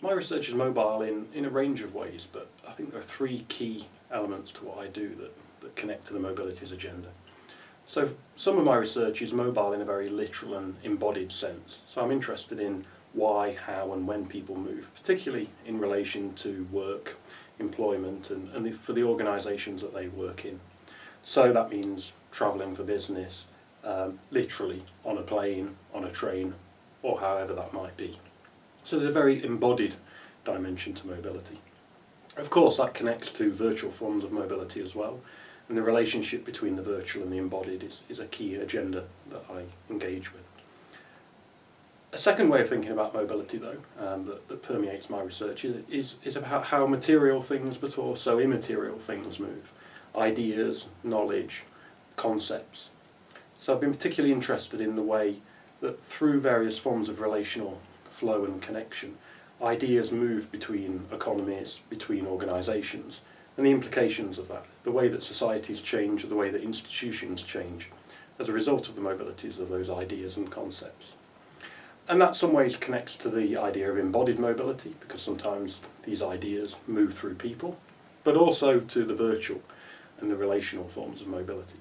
my research is mobile in a range of ways, but I think there are three key elements to what I do that connect to the mobilities agenda. So some of my research is mobile in a very literal and embodied sense. So I'm interested in why, how and when people move, particularly in relation to work, employment and for the organisations that they work in. So that means travelling for business, literally on a plane, on a train, or however that might be. So there's a very embodied dimension to mobility. Of course, that connects to virtual forms of mobility as well, and the relationship between the virtual and the embodied is a key agenda that I engage with. A second way of thinking about mobility, though, that permeates my research is about how material things, but also immaterial things move. Ideas, knowledge, concepts. So I've been particularly interested in the way that through various forms of relational flow and connection, ideas move between economies, between organisations, and the implications of that, the way that societies change, the way that institutions change, as a result of the mobilities of those ideas and concepts. And that in some ways connects to the idea of embodied mobility, because sometimes these ideas move through people, but also to the virtual and the relational forms of mobility,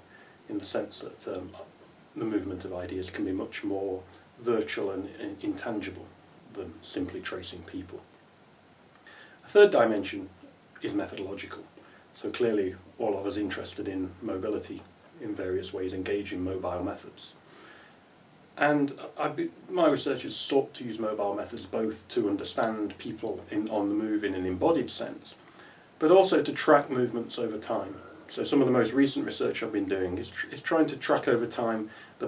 in the sense that the movement of ideas can be much more virtual and intangible than simply tracing people. A third dimension is methodological. So clearly all of us interested in mobility in various ways engage in mobile methods. And my research has sought to use mobile methods both to understand people on the move in an embodied sense, but also to track movements over time. So some of the most recent research I've been doing is trying to track over time the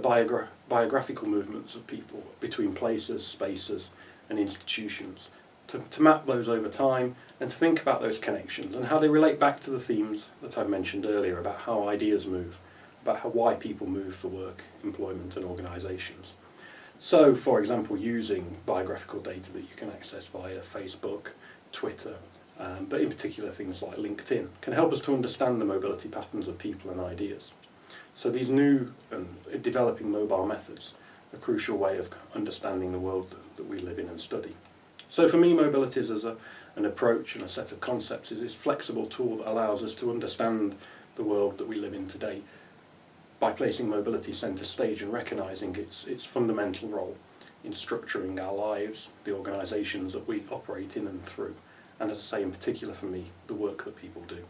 biographical movements of people between places, spaces and institutions, to map those over time and to think about those connections and how they relate back to the themes that I mentioned earlier about how ideas move, about why people move for work, employment and organisations. So, for example, using biographical data that you can access via Facebook, Twitter, but in particular things like LinkedIn, can help us to understand the mobility patterns of people and ideas. So these new and developing mobile methods are a crucial way of understanding the world that we live in and study. So for me, mobilities as an approach and a set of concepts is this flexible tool that allows us to understand the world that we live in today by placing mobility centre stage and recognising its fundamental role in structuring our lives, the organisations that we operate in and through, and as I say in particular for me, the work that people do.